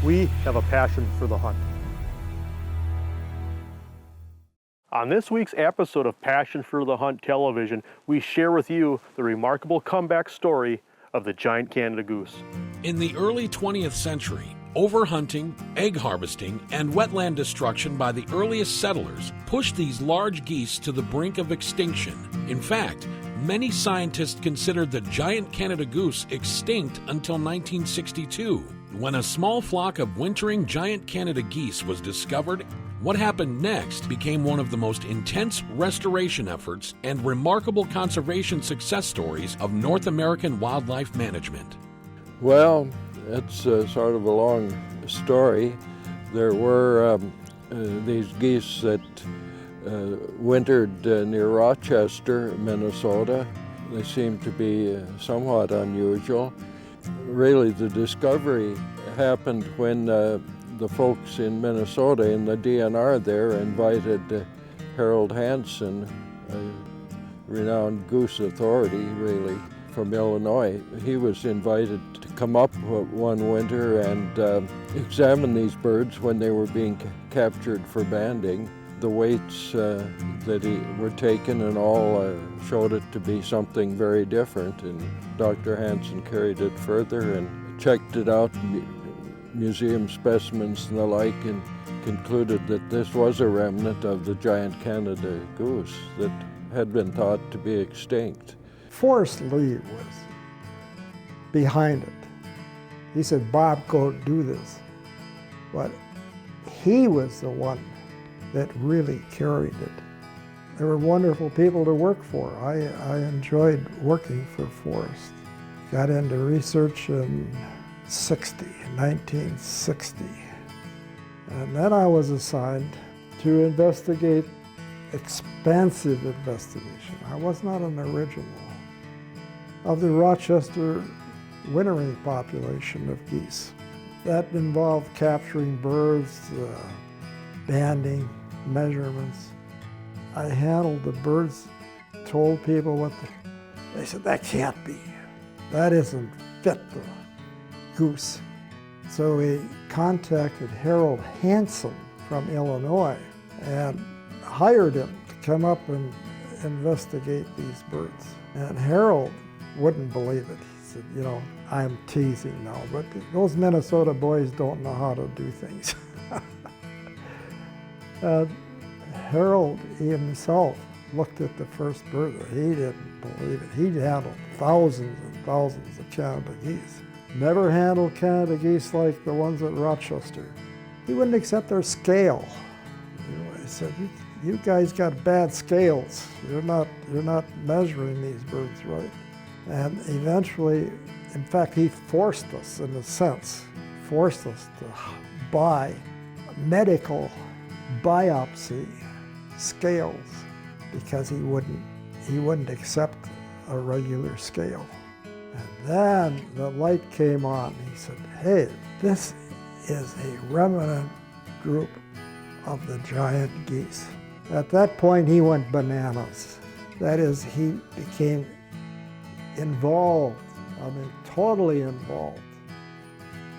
We have a passion for the hunt. On this week's episode of Passion for the Hunt Television, we share with you the remarkable comeback story of the giant Canada goose. In the early 20th century, overhunting, egg harvesting, and wetland destruction by the earliest settlers pushed these large geese to the brink of extinction. In fact, many scientists considered the giant Canada goose extinct until 1962, when a small flock of wintering giant Canada geese was discovered. What happened next became one of the most intense restoration efforts and remarkable conservation success stories of North American wildlife management. Well, it's sort of a long story. There were these geese that wintered near Rochester, Minnesota. They seemed to be somewhat unusual. Really, the discovery happened when the folks in Minnesota, in the DNR there, invited Harold Hansen, a renowned goose authority, really, from Illinois. He was invited to come up one winter and examine these birds when they were being captured for banding. The weights that were taken and all showed it to be something very different, and Dr. Hansen carried it further and checked it out, museum specimens and the like, and concluded that this was a remnant of the giant Canada goose that had been thought to be extinct. Forrest Lee was behind it. He said, "Bob, go do this." But he was the one that really carried it. They were wonderful people to work for. I enjoyed working for Forrest. Got into research in 1960. And then I was assigned to investigate expansive investigation. I was not an original. Of the Rochester wintering population of geese. That involved capturing birds, banding, measurements. I handled the birds, told people they said, "That can't be. That isn't fit the goose." So we contacted Harold Hansen from Illinois and hired him to come up and investigate these birds. And Harold wouldn't believe it. He said, "I'm teasing now, but those Minnesota boys don't know how to do things." Harold himself looked at the first bird. He didn't believe it. He'd handled thousands and thousands of Canada geese. Never handled Canada geese like the ones at Rochester. He wouldn't accept their scale. He said, "You guys got bad scales. You're not measuring these birds right." And eventually, in fact, he forced us, in a sense, to buy medical biopsy scales because he wouldn't accept a regular scale. And then the light came on. He said, "Hey, this is a remnant group of the giant geese." At that point, he went bananas. That is, he became involved, totally involved,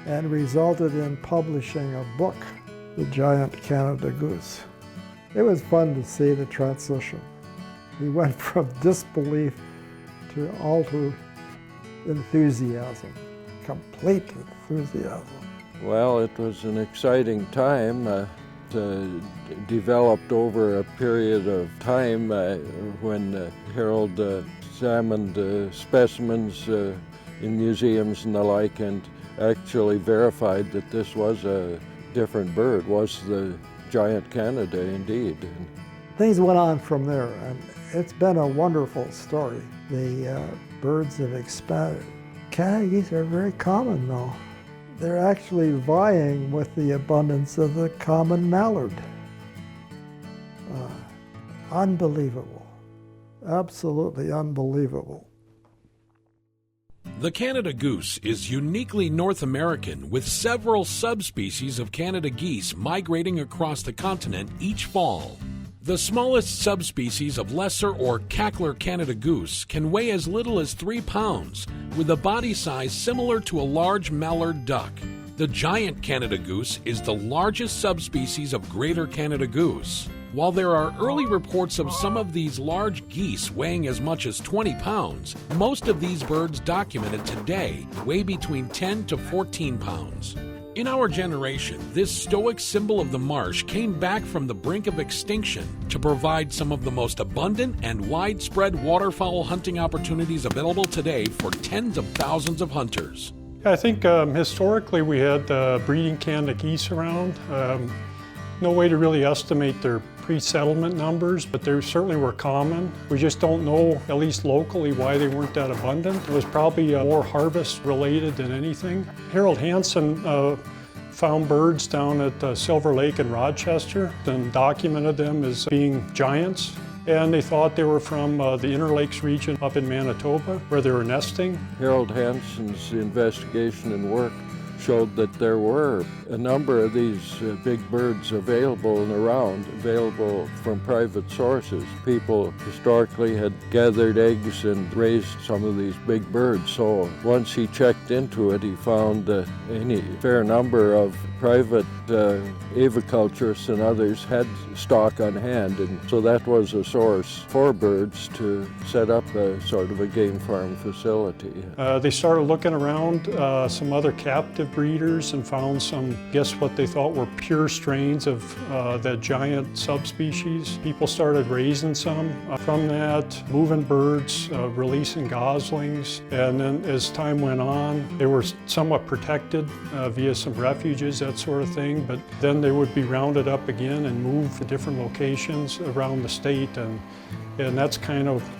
and resulted in publishing a book, The Giant Canada Goose. It was fun to see the transition. He went from disbelief to utter enthusiasm, complete enthusiasm. Well, it was an exciting time. Developed over a period of time when Harold examined specimens in museums and the like, and actually verified that this was a different bird, was the giant Canada indeed. Things went on from there, and it's been a wonderful story. The birds have expanded. Canada geese are very common now. They're actually vying with the abundance of the common mallard. Unbelievable. Absolutely unbelievable. The Canada goose is uniquely North American, with several subspecies of Canada geese migrating across the continent each fall. The smallest subspecies of lesser or cackler Canada goose can weigh as little as 3 pounds, with a body size similar to a large mallard duck. The giant Canada goose is the largest subspecies of greater Canada goose. While there are early reports of some of these large geese weighing as much as 20 pounds, most of these birds documented today weigh between 10 to 14 pounds. In our generation, this stoic symbol of the marsh came back from the brink of extinction to provide some of the most abundant and widespread waterfowl hunting opportunities available today for tens of thousands of hunters. I think historically we had breeding Canada geese around. No way to really estimate their pre-settlement numbers, but they certainly were common. We just don't know, at least locally, why they weren't that abundant. It was probably more harvest related than anything. Harold Hansen found birds down at Silver Lake in Rochester and documented them as being giants. And they thought they were from the Inner Lakes region up in Manitoba, where they were nesting. Harold Hansen's investigation and work showed that there were a number of these big birds available and around, available from private sources. People historically had gathered eggs and raised some of these big birds. So once he checked into it, he found a fair number of private aviculturists and others had stock on hand, and so that was a source for birds to set up a sort of a game farm facility. They started looking around some other captive breeders and found some, guess what they thought were pure strains of that giant subspecies. People started raising some. From that, moving birds, releasing goslings, and then as time went on, they were somewhat protected via some refuges, that sort of thing, but then they would be rounded up again and moved to different locations around the state, and that's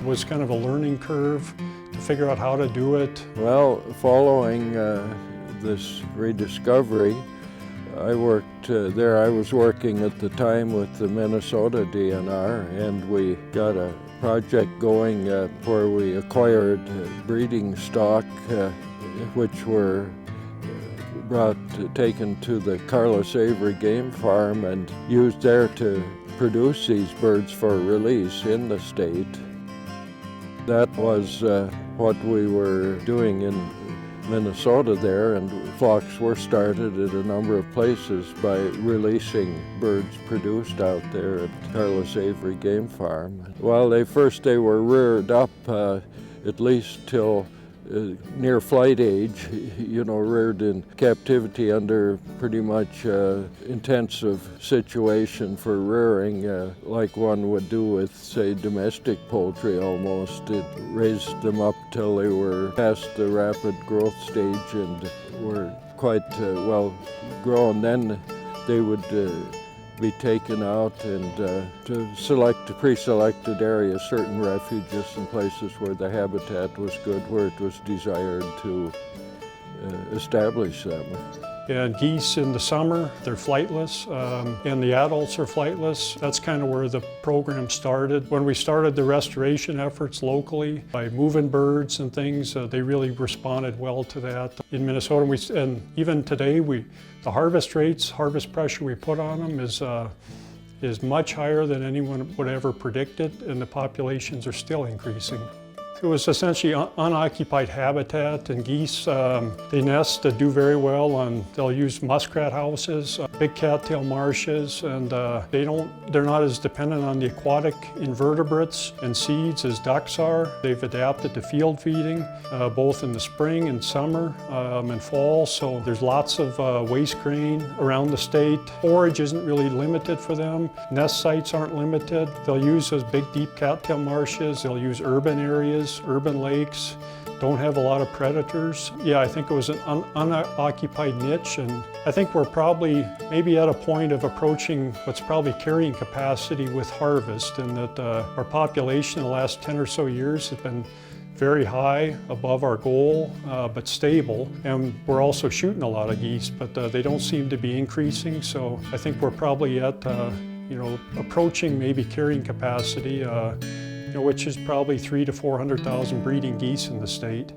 was kind of a learning curve to figure out how to do it. Well, following this rediscovery, I worked there. I was working at the time with the Minnesota DNR, and we got a project going where we acquired breeding stock which were taken to the Carlos Avery Game Farm and used there to produce these birds for release in the state. That was what we were doing in Minnesota there, and flocks were started at a number of places by releasing birds produced out there at Carlos Avery Game Farm. Well, they were reared up at least till near flight age, reared in captivity under pretty much intensive situation for rearing, like one would do with, say, domestic poultry almost. It raised them up till they were past the rapid growth stage and were quite well grown. Then they would be taken out and to select pre-selected areas, certain refuges and places where the habitat was good, where it was desired to establish them. And geese in the summer, they're flightless, and the adults are flightless. That's kind of where the program started. When we started the restoration efforts locally, by moving birds and things, they really responded well to that. In Minnesota, and even today, the harvest rates, harvest pressure we put on them is much higher than anyone would ever predict it, and the populations are still increasing. It was essentially unoccupied habitat, and geese, they nest, do very well on, they'll use muskrat houses, big cattail marshes, and they're not as dependent on the aquatic invertebrates and seeds as ducks are. They've adapted to field feeding, both in the spring and summer and fall, so there's lots of waste grain around the state. Forage isn't really limited for them. Nest sites aren't limited. They'll use those big, deep cattail marshes. They'll use urban areas, urban lakes, don't have a lot of predators. Yeah, I think it was an unoccupied niche, and I think we're probably maybe at a point of approaching what's probably carrying capacity with harvest, and that our population in the last 10 or so years has been very high, above our goal, but stable. And we're also shooting a lot of geese, but they don't seem to be increasing, so I think we're probably at approaching maybe carrying capacity, which is probably 300,000 to 400,000 breeding geese in the state.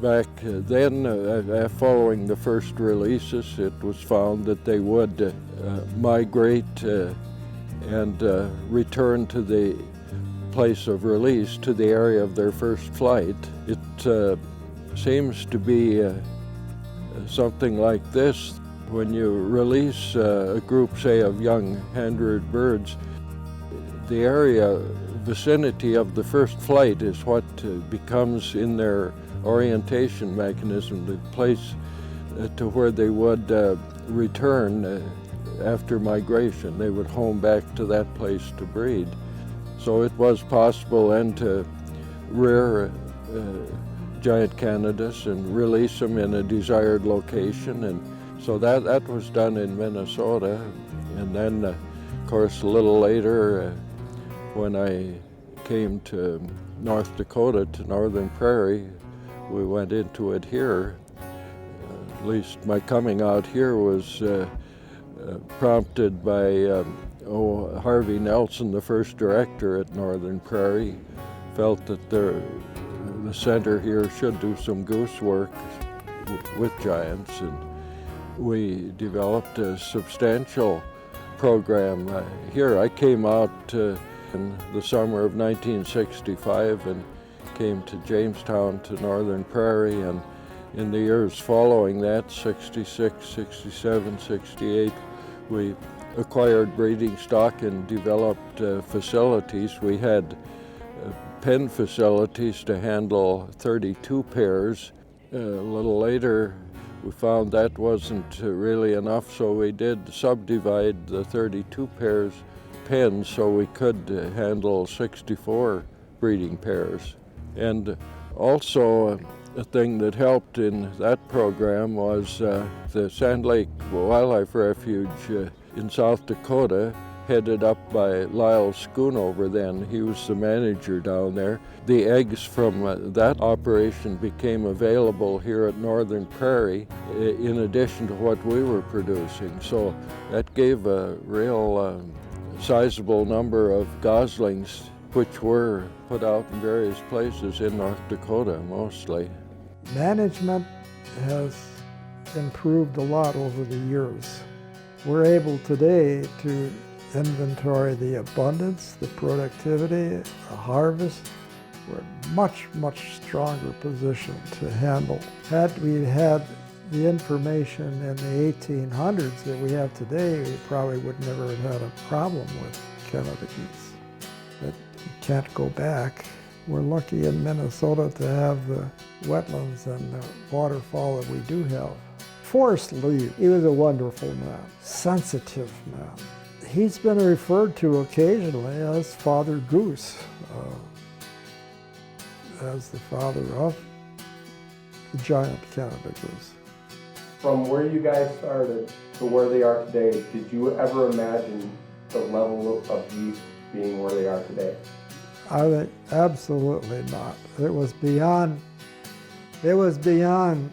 Back then, following the first releases, it was found that they would migrate and return to the place of release, to the area of their first flight. It seems to be something like this. When you release a group, say, of young hand-reared birds, the area vicinity of the first flight is what becomes in their orientation mechanism, the place to where they would return after migration. They would home back to that place to breed. So it was possible then to rear giant Canadus and release them in a desired location, and so that was done in Minnesota. And then, of course, a little later, when I came to North Dakota, to Northern Prairie, we went into it here. At least my coming out here was prompted by Harvey Nelson, the first director at Northern Prairie, felt that the center here should do some goose work with giants, and we developed a substantial program here. I came out in the summer of 1965 and came to Jamestown, to Northern Prairie, and in the years following that, 66, 67, 68, we acquired breeding stock and developed facilities. We had pen facilities to handle 32 pairs. A little later, we found that wasn't really enough, so we did subdivide the 32 pairs pens so we could handle 64 breeding pairs. And also a thing that helped in that program was the Sand Lake Wildlife Refuge in South Dakota, headed up by Lyle Schoonover then. He was the manager down there. The eggs from that operation became available here at Northern Prairie in addition to what we were producing. So that gave a real sizable number of goslings, which were put out in various places in North Dakota mostly. Management has improved a lot over the years. We're able today to inventory the abundance, the productivity, the harvest. We're in much stronger position to handle. Had we had the information in the 1800s that we have today, we probably would never have had a problem with Canada geese. But you can't go back. We're lucky in Minnesota to have the wetlands and the waterfall that we do have. Forrest Lee, he was a wonderful man, sensitive man. He's been referred to occasionally as Father Goose, as the father of the giant Canada goose. From where you guys started to where they are today, did you ever imagine the level of geese being where they are today? I think absolutely not. It was beyond the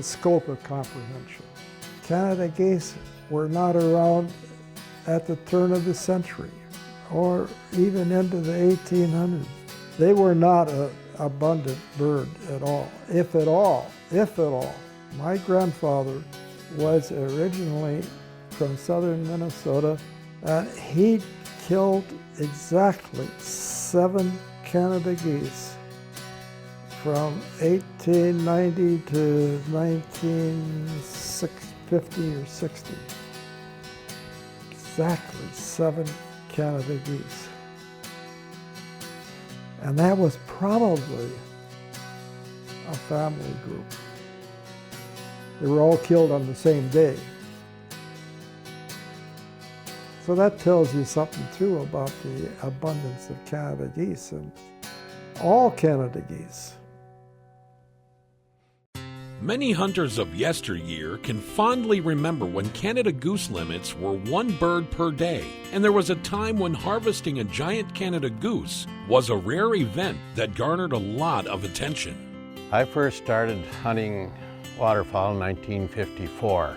scope of comprehension. Canada geese were not around at the turn of the century or even into the 1800s. They were not an abundant bird at all, if at all. My grandfather was originally from southern Minnesota, and he killed exactly 7 Canada geese from 1890 to 1950 or 60. Exactly 7 Canada geese. And that was probably a family group. They were all killed on the same day. So that tells you something too about the abundance of Canada geese, and all Canada geese. Many hunters of yesteryear can fondly remember when Canada goose limits were 1 bird per day, and there was a time when harvesting a giant Canada goose was a rare event that garnered a lot of attention. I first started hunting waterfowl in 1954. I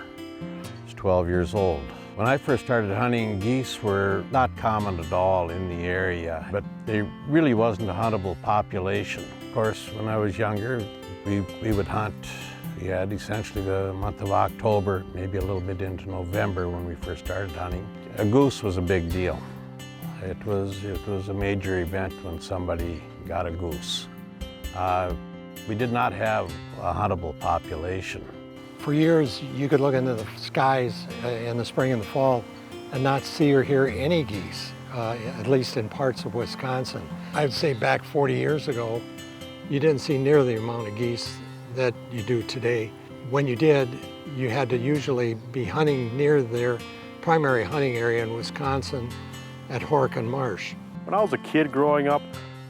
was 12 years old. When I first started hunting, geese were not common at all in the area, but they really wasn't a huntable population. Of course, when I was younger, we would hunt. We had essentially the month of October, maybe a little bit into November when we first started hunting. A goose was a big deal. It was a major event when somebody got a goose. We did not have a huntable population. For years, you could look into the skies in the spring and the fall and not see or hear any geese, at least in parts of Wisconsin. I'd say back 40 years ago, you didn't see near the amount of geese that you do today. When you did, you had to usually be hunting near their primary hunting area in Wisconsin at Horicon Marsh. When I was a kid growing up,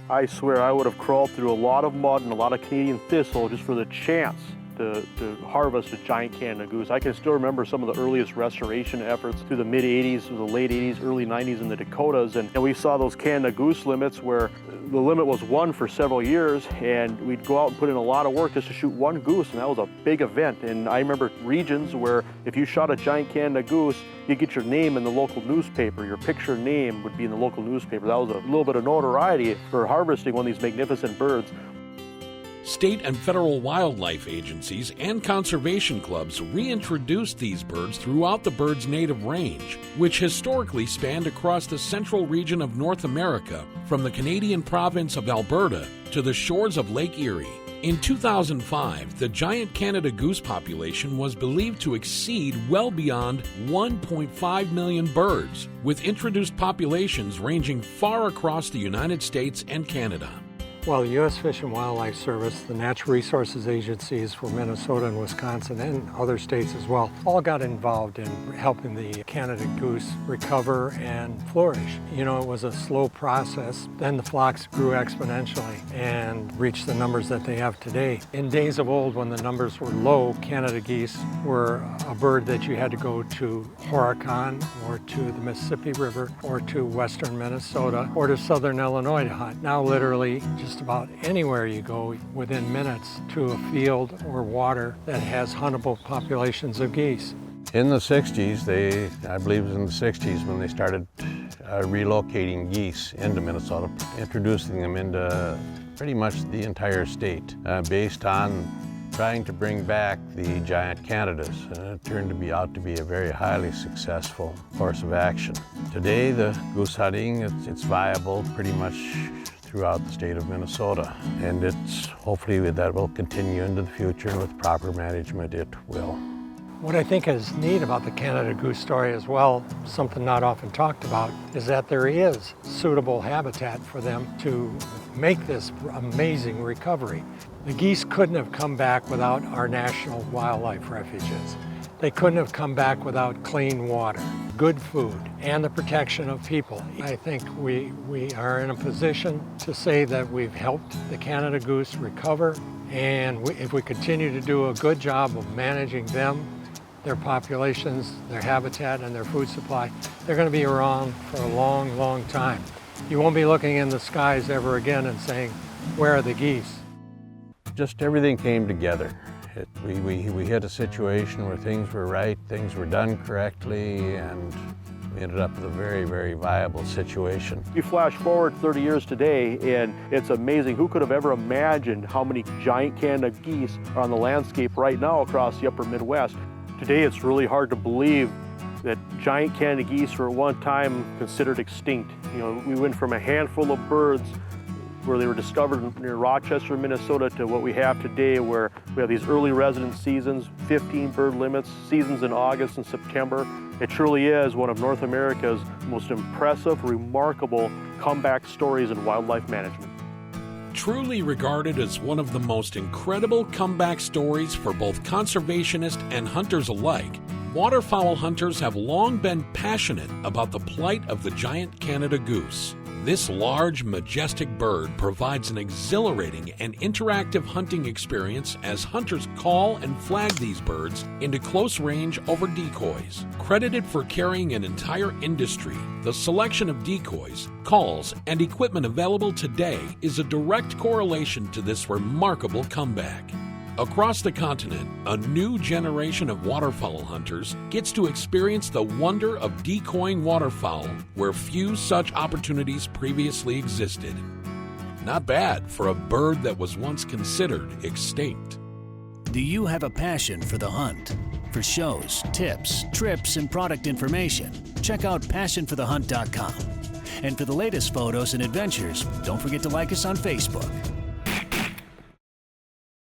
I swear I would have crawled through a lot of mud and a lot of Canadian thistle just for the chance to harvest a giant Canada goose. I can still remember some of the earliest restoration efforts through the mid-'80s, the late '80s, early '90s in the Dakotas, and we saw those Canada goose limits where the limit was 1 for several years, and we'd go out and put in a lot of work just to shoot 1 goose, and that was a big event. And I remember regions where if you shot a giant Canada goose, you'd get your name in the local newspaper. Your picture name would be in the local newspaper. That was a little bit of notoriety for harvesting one of these magnificent birds. State and federal wildlife agencies and conservation clubs reintroduced these birds throughout the bird's native range, which historically spanned across the central region of North America, from the Canadian province of Alberta to the shores of Lake Erie. In 2005, the giant Canada goose population was believed to exceed well beyond 1.5 million birds, with introduced populations ranging far across the United States and Canada. Well, the U.S. Fish and Wildlife Service, the Natural Resources Agencies for Minnesota and Wisconsin and other states as well, all got involved in helping the Canada goose recover and flourish. You know, it was a slow process. Then the flocks grew exponentially and reached the numbers that they have today. In days of old, when the numbers were low, Canada geese were a bird that you had to go to Horicon or to the Mississippi River or to western Minnesota or to southern Illinois to hunt. Now, literally, just about anywhere you go within minutes to a field or water that has huntable populations of geese. In the 60s, I believe it was in the 60s when they started relocating geese into Minnesota, introducing them into pretty much the entire state, based on trying to bring back the giant Canadas. It turned out to be a very highly successful course of action. Today, the goose hunting, it's viable pretty much throughout the state of Minnesota, and it's hopefully that will continue into the future, and with proper management it will. What I think is neat about the Canada goose story as well, something not often talked about, is that there is suitable habitat for them to make this amazing recovery. The geese couldn't have come back without our national wildlife refuges. They couldn't have come back without clean water, good food, and the protection of people. I think we are in a position to say that we've helped the Canada goose recover, and if we continue to do a good job of managing them, their populations, their habitat, and their food supply, they're going to be around for a long, long time. You won't be looking in the skies ever again and saying, where are the geese? Just everything came together. We hit a situation where things were right, things were done correctly, and we ended up with a very, very viable situation. You flash forward 30 years today, and it's amazing. Who could have ever imagined how many giant Canada geese are on the landscape right now across the upper Midwest? Today, it's really hard to believe that giant Canada geese were at one time considered extinct. You know, we went from a handful of birds where they were discovered near Rochester, Minnesota, to what we have today, where we have these early resident seasons, 15 bird limits, seasons in August and September. It truly is one of North America's most impressive, remarkable comeback stories in wildlife management. Truly regarded as one of the most incredible comeback stories for both conservationists and hunters alike, waterfowl hunters have long been passionate about the plight of the giant Canada goose. This large, majestic bird provides an exhilarating and interactive hunting experience as hunters call and flag these birds into close range over decoys. Credited for carrying an entire industry, the selection of decoys, calls, and equipment available today is a direct correlation to this remarkable comeback. Across the continent, a new generation of waterfowl hunters gets to experience the wonder of decoying waterfowl where few such opportunities previously existed. Not bad for a bird that was once considered extinct. Do you have a passion for the hunt? For shows, tips, trips, and product information, check out passionforthehunt.com. And for the latest photos and adventures, don't forget to like us on Facebook.